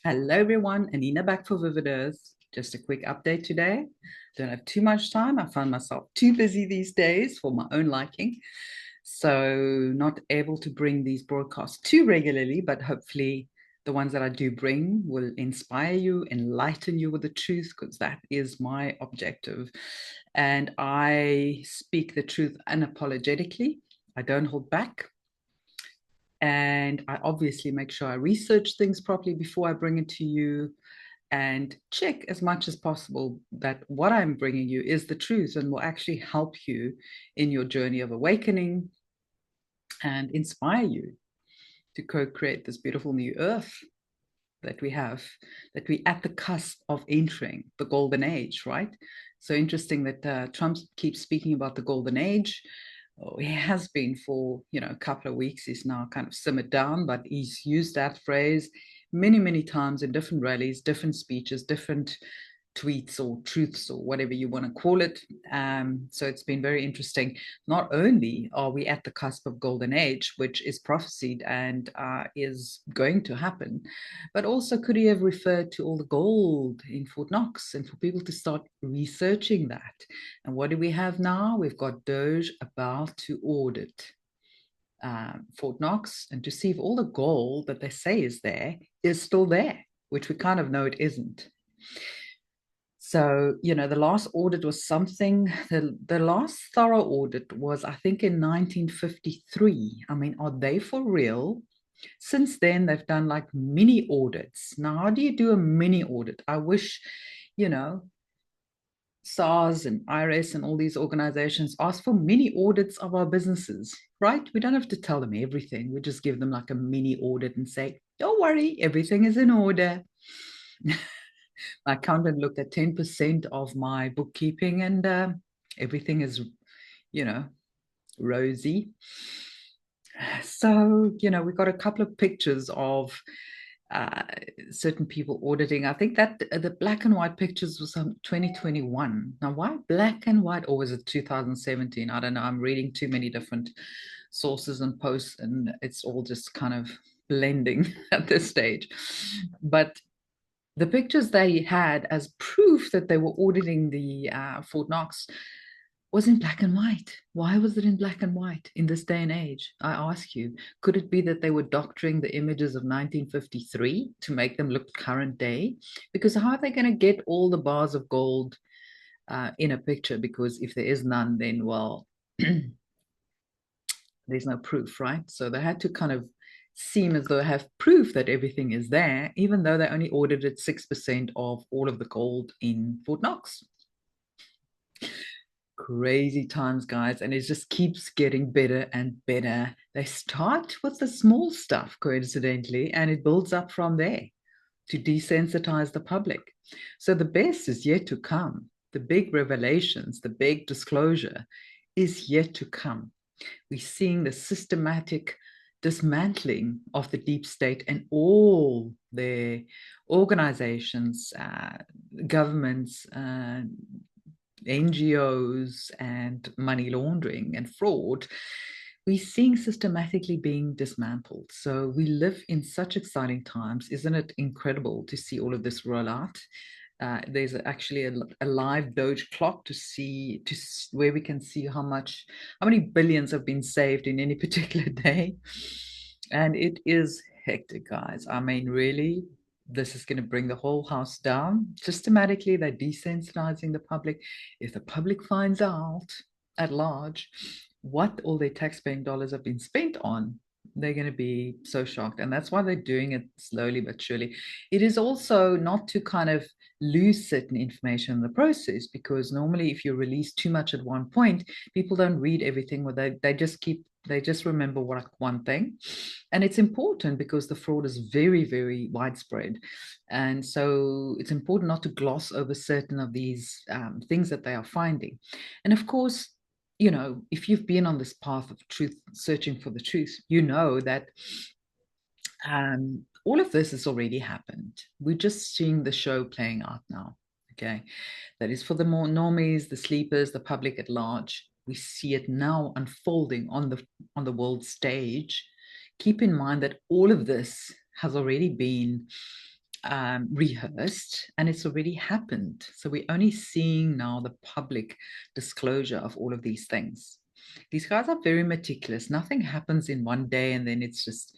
Hello, everyone. Anina back for VIVIDEARTH. Just a quick update today. Don't have too much time. I find myself too busy these days for my own liking. So, not able to bring these broadcasts too regularly, but hopefully, the ones that I do bring will inspire you, enlighten you with the truth, because that is my objective. And I speak the truth unapologetically. I don't hold back. And I obviously make sure I research things properly before I bring it to you and check as much as possible that what I'm bringing you is the truth and will actually help you in your journey of awakening and inspire you to co-create this beautiful new earth that we have, that we're at the cusp of entering the golden age, right? So interesting that Trump keeps speaking about the golden age. Oh, he has been for a couple of weeks. He's now kind of simmered down, but he's used that phrase many, many times in different rallies, different speeches, different tweets or truths or whatever you want to call it. So it's been very interesting. Not only are we at the cusp of golden age, which is prophesied and is going to happen, but also could he have referred to all the gold in Fort Knox and for people to start researching that? And what do we have now? We've got Doge about to audit Fort Knox and to see if all the gold that they say is there is still there, which we kind of know it isn't. So, the last audit was something, the last thorough audit was, I think, in 1953. I mean, are they for real? Since then, they've done like mini audits. Now, how do you do a mini audit? I wish, SARS and IRS and all these organizations ask for mini audits of our businesses, right? We don't have to tell them everything. We just give them like a mini audit and say, don't worry, everything is in order. My accountant looked at 10% of my bookkeeping and everything is, rosy. So, we got a couple of pictures of uh, certain people auditing. I think that the black and white pictures was 2021. Now, why black and white, or was it 2017? I don't know. I'm reading too many different sources and posts, and it's all just kind of blending at this stage. But the pictures they had as proof that they were auditing the Fort Knox was in black and white. Why was it in black and white in this day and age? I ask you, could it be that they were doctoring the images of 1953 to make them look current day? Because how are they going to get all the bars of gold in a picture? Because if there is none, then, well, there's no proof, right? So they had to kind of seem as though they have proof that everything is there, even though they only audited 6% of all of the gold in Fort Knox. Crazy times, guys, and it just keeps getting better and better. They start with the small stuff, coincidentally, and it builds up from there to desensitize the public. So the best is yet to come. The big revelations, the big disclosure is yet to come. We're seeing the systematic dismantling of the deep state and all their organizations, governments, NGOs, and money laundering and fraud. We're seeing systematically being dismantled. So we live in such exciting times. Isn't it incredible to see all of this roll out? There's actually a live Doge clock to see where we can see how many billions have been saved in any particular day, and it is hectic, guys. I mean, really, this is going to bring the whole house down. Systematically, they're desensitizing the public. If the public finds out at large what all their taxpaying dollars have been spent on, they're going to be so shocked. And that's why they're doing it slowly but surely. It is also not to kind of lose certain information in the process, because normally if you release too much at one point, people don't read everything, or they just remember one thing. And it's important because the fraud is very, very widespread. And so it's important not to gloss over certain of these things that they are finding. And of course, if you've been on this path of truth, searching for the truth, you know that all of this has already happened. We're just seeing the show playing out now. Okay. That is for the more normies, the sleepers, the public at large. We see it now unfolding on the world stage. Keep in mind that all of this has already been rehearsed, and it's already happened. So we're only seeing now the public disclosure of all of these things. These guys are very meticulous. Nothing happens in one day and then it's just,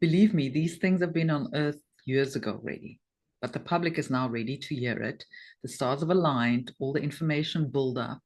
believe me, these things have been on Earth years ago already. But the public is now ready to hear it. The stars have aligned, all the information build up.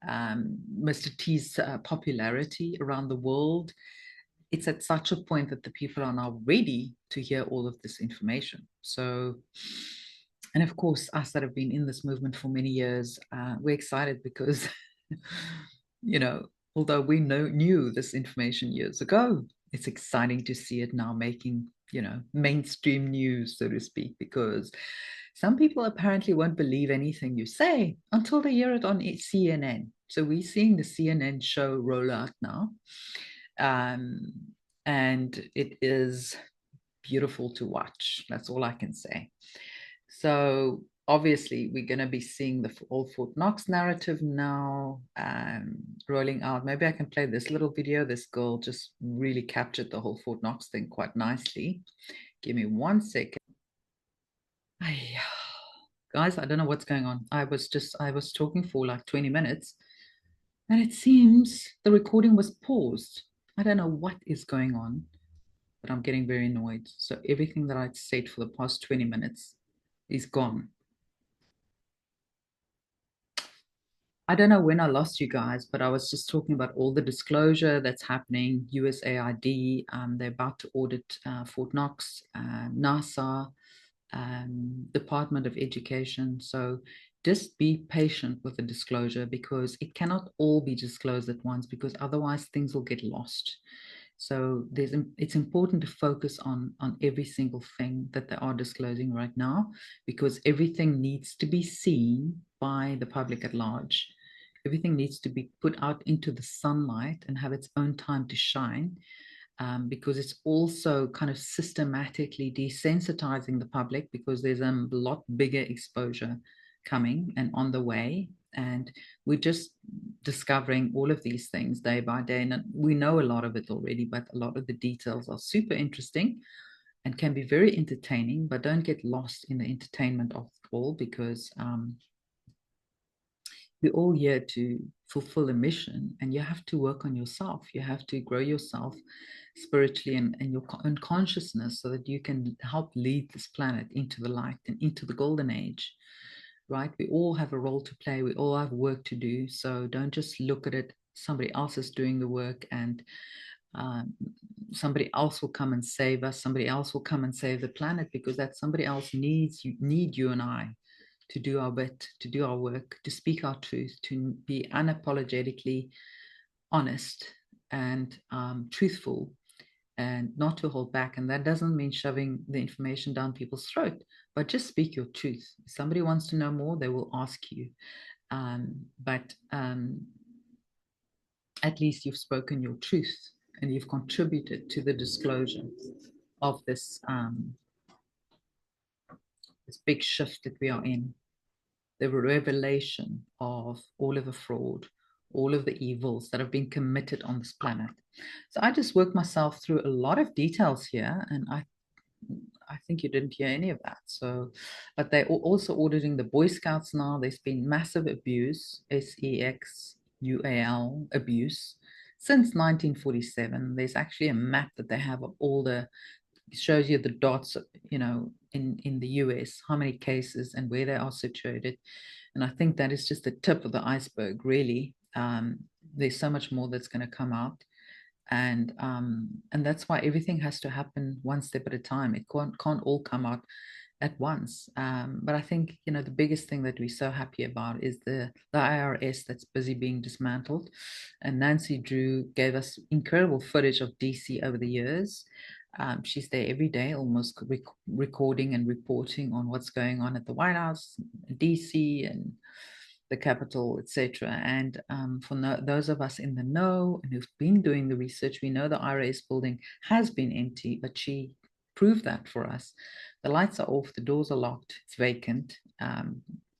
Mr. T's popularity around the world, it's at such a point that the people are now ready to hear all of this information. So, and of course, us that have been in this movement for many years, we're excited because, you know, although we knew this information years ago, it's exciting to see it now making, mainstream news, so to speak, because some people apparently won't believe anything you say until they hear it on CNN. So we're seeing the CNN show roll out now. And it is beautiful to watch. That's all I can say. So obviously we're going to be seeing the old Fort Knox narrative now rolling out. Maybe I can play this little video. This girl just really captured the whole Fort Knox thing quite nicely. Give me 1 second. Guys, I don't know what's going on. I was talking for like 20 minutes and it seems the recording was paused. I don't know what is going on, but I'm getting very annoyed. So everything that I'd said for the past 20 minutes is gone. I don't know when I lost you guys, but I was just talking about all the disclosure that's happening. USAID, they're about to audit Fort Knox, NASA, Department of Education. So just be patient with the disclosure because it cannot all be disclosed at once because otherwise things will get lost. So it's important to focus on every single thing that they are disclosing right now because everything needs to be seen by the public at large. Everything needs to be put out into the sunlight and have its own time to shine because it's also kind of systematically desensitizing the public because there's a lot bigger exposure coming and on the way. And we're just discovering all of these things day by day. And we know a lot of it already, but a lot of the details are super interesting and can be very entertaining, but don't get lost in the entertainment of it all because we're all here to fulfill a mission and you have to work on yourself. You have to grow yourself spiritually and your own consciousness so that you can help lead this planet into the light and into the golden age. Right? We all have a role to play. We all have work to do. So don't just look at it. Somebody else is doing the work and somebody else will come and save us. Somebody else will come and save the planet because that somebody else need you and I to do our bit, to do our work, to speak our truth, to be unapologetically honest and truthful and not to hold back. And that doesn't mean shoving the information down people's throat, but just speak your truth. If somebody wants to know more, they will ask you. But at least you've spoken your truth and you've contributed to the disclosure of this big shift that we are in, the revelation of all of the fraud, all of the evils that have been committed on this planet. So I just worked myself through a lot of details here, and I think you didn't hear any of that. So, but they're also auditing the Boy Scouts now. There's been massive abuse, SEXUAL abuse, since 1947. There's actually a map that they have of all the, it shows you the dots, in the US, how many cases and where they are situated. And I think that is just the tip of the iceberg, really. There's so much more that's going to come out. And that's why everything has to happen one step at a time. It can't all come out at once. But I think, the biggest thing that we're so happy about is the IRS that's busy being dismantled. And Nancy Drew gave us incredible footage of DC over the years. She's there every day, almost recording and reporting on what's going on at the White House, DC, and the Capitol, etc. And for those of us in the know and who've been doing the research, we know the IRS building has been empty, but she proved that for us. The lights are off, the doors are locked, it's vacant.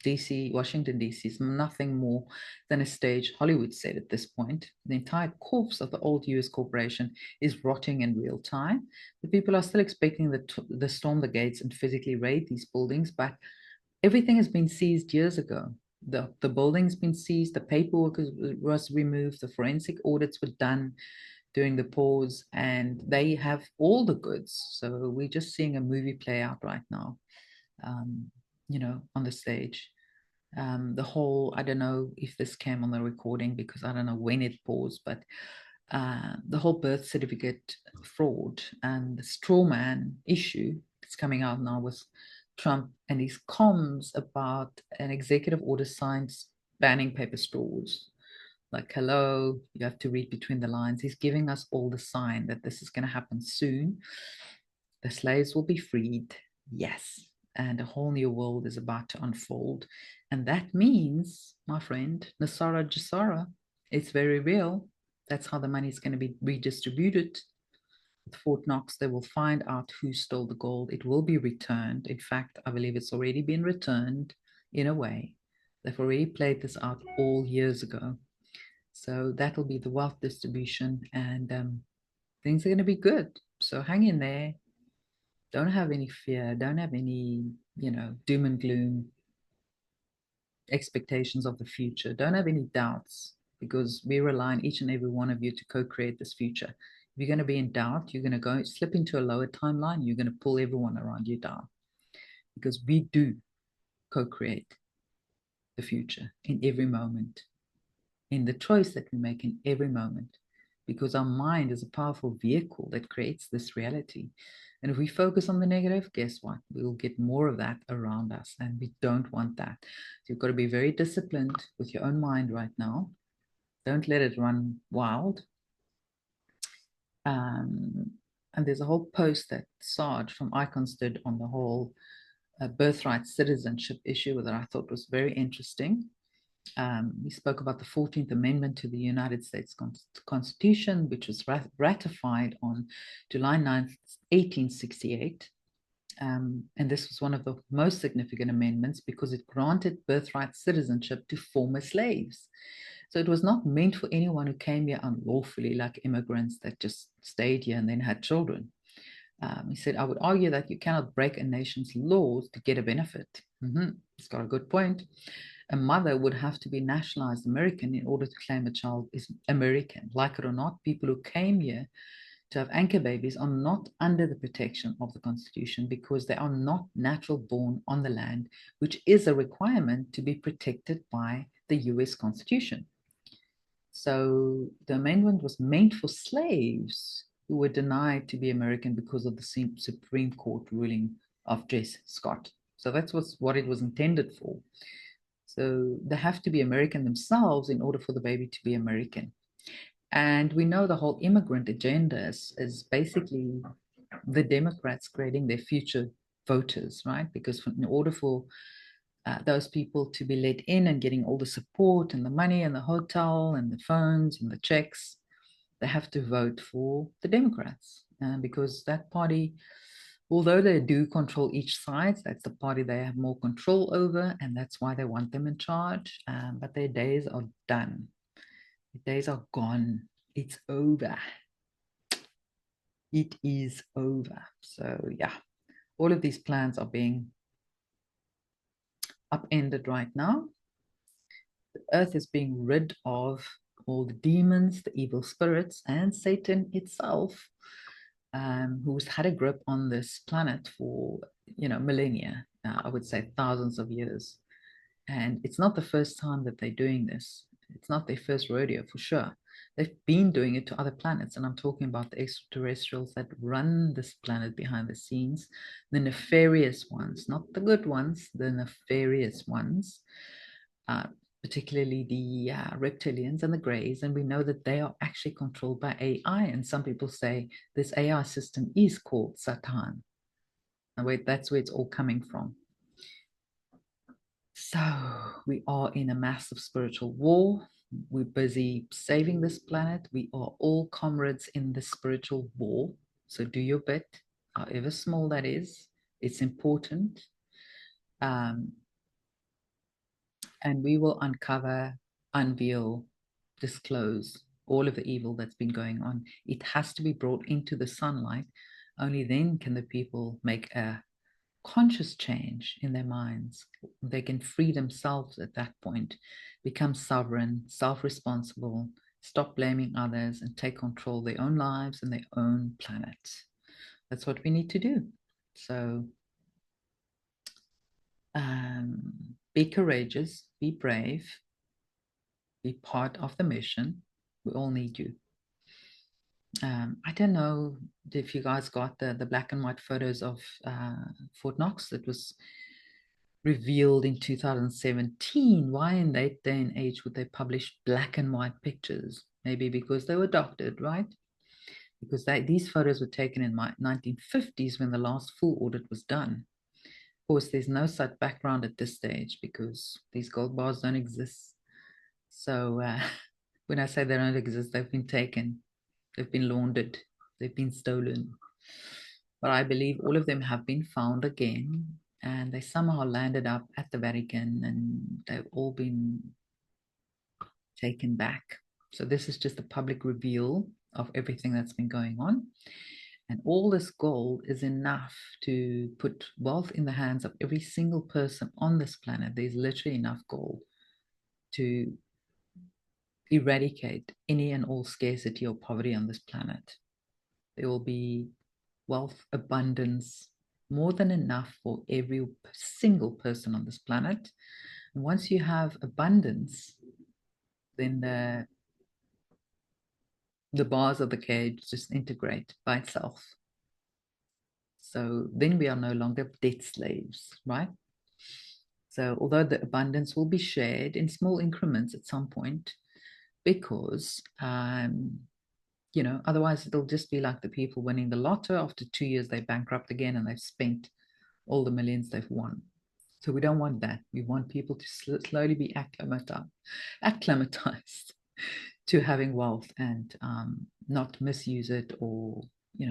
DC, Washington, DC is nothing more than a stage Hollywood set at this point. The entire corpse of the old US corporation is rotting in real time. The people are still expecting the storm the gates and physically raid these buildings, but everything has been seized years ago. The building's been seized, the paperwork was removed, the forensic audits were done during the pause, and they have all the goods. So we're just seeing a movie play out right now, um, on the stage. The whole, I don't know if this came on the recording because I don't know when it paused, but the whole birth certificate fraud and the straw man issue that's coming out now with Trump and his comms about an executive order signed banning paper straws. Like, hello, you have to read between the lines. He's giving us all the sign that this is going to happen soon. The slaves will be freed. Yes. And a whole new world is about to unfold. And that means, my friend, Nasara Jasara, it's very real. That's how the money is going to be redistributed. At Fort Knox, they will find out who stole the gold. It will be returned. In fact, I believe it's already been returned in a way. They've already played this out all years ago. So that'll be the wealth distribution, and things are going to be good. So hang in there. Don't have any fear. Don't have any, doom and gloom expectations of the future. Don't have any doubts, because we rely on each and every one of you to co-create this future. If you're going to be in doubt, you're going to go slip into a lower timeline. You're going to pull everyone around you down, because we do co-create the future in every moment, in the choice that we make in every moment, because our mind is a powerful vehicle that creates this reality. And if we focus on the negative, guess what? We'll get more of that around us, and we don't want that. So you've got to be very disciplined with your own mind right now. Don't let it run wild. And there's a whole post that Sarge from Icons did on the whole birthright citizenship issue that I thought was very interesting. We spoke about the 14th Amendment to the United States Constitution, which was ratified on July 9th, 1868. And this was one of the most significant amendments because it granted birthright citizenship to former slaves. So it was not meant for anyone who came here unlawfully, like immigrants that just stayed here and then had children. He said, I would argue that you cannot break a nation's laws to get a benefit. He's got a good point. A mother would have to be nationalized American in order to claim a child is American. Like it or not, people who came here to have anchor babies are not under the protection of the Constitution because they are not natural born on the land, which is a requirement to be protected by the US Constitution. So the amendment was meant for slaves who were denied to be American because of the Supreme Court ruling of Dres Scott. So that's what it was intended for. So they have to be American themselves in order for the baby to be American. And we know the whole immigrant agenda is basically the Democrats creating their future voters, right? Because in order for those people to be let in and getting all the support and the money and the hotel and the phones and the checks, they have to vote for the Democrats. Because that party, although they do control each side, that's the party they have more control over, and that's why they want them in charge. But their days are done. Their days are gone. It's over. It is over. So yeah, all of these plans are being upended right now. The earth is being rid of all the demons, the evil spirits, and Satan itself, who's had a grip on this planet for, millennia, I would say thousands of years. And it's not the first time that they're doing this. It's not their first rodeo, for sure. They've been doing it to other planets, and I'm talking about the extraterrestrials that run this planet behind the scenes, the nefarious ones, not the good ones, the nefarious ones, particularly the reptilians and the greys. And we know that they are actually controlled by AI, and some people say this AI system is called Satan. And that's where it's all coming from. So we are in a massive spiritual war. We're busy saving this planet. We are all comrades in the spiritual war. So do your bit, however small that is. It's important. and we will uncover, unveil, disclose all of the evil that's been going on. It has to be brought into the sunlight. Only then can the people make a conscious change in their minds. They can free themselves at that point, become sovereign, self-responsible, stop blaming others, and take control of their own lives and their own planet. That's what we need to do. So be courageous, be brave, be part of the mission. We all need you. I don't know if you guys got the black and white photos of Fort Knox that was revealed in 2017. Why in that day and age would they publish black and white pictures? Maybe because they were doctored, right? Because these photos were taken in 1950s when the last full audit was done. Of course, there's no such background at this stage because these gold bars don't exist. So when I say they don't exist, they've been taken, they've been laundered, they've been stolen. But I believe all of them have been found again, and they somehow landed up at the Vatican, and they've all been taken back. So this is just a public reveal of everything that's been going on. And all this gold is enough to put wealth in the hands of every single person on this planet. There's literally enough gold to eradicate any and all scarcity or poverty on this planet. There will be wealth, abundance, more than enough for every single person on this planet. And once you have abundance, then the bars of the cage just integrate by itself. So then we are no longer debt slaves, right? So although the abundance will be shared in small increments at some point, because otherwise it'll just be like the people winning the lotto. After 2 years, they bankrupt again and they've spent all the millions they've won. So we don't want that. We want people to slowly be acclimatized to having wealth and not misuse it or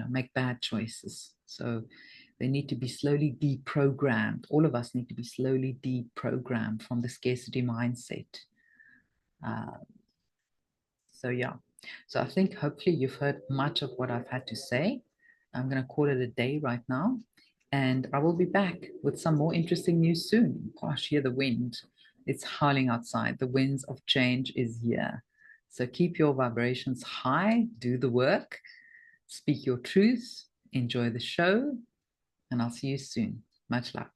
make bad choices. So they need to be slowly deprogrammed. All of us need to be slowly deprogrammed from the scarcity mindset. So yeah. So I think hopefully you've heard much of what I've had to say. I'm going to call it a day right now. And I will be back with some more interesting news soon. Gosh, hear the wind. It's howling outside. The winds of change is here. So keep your vibrations high, do the work, speak your truth, enjoy the show, and I'll see you soon. Much love.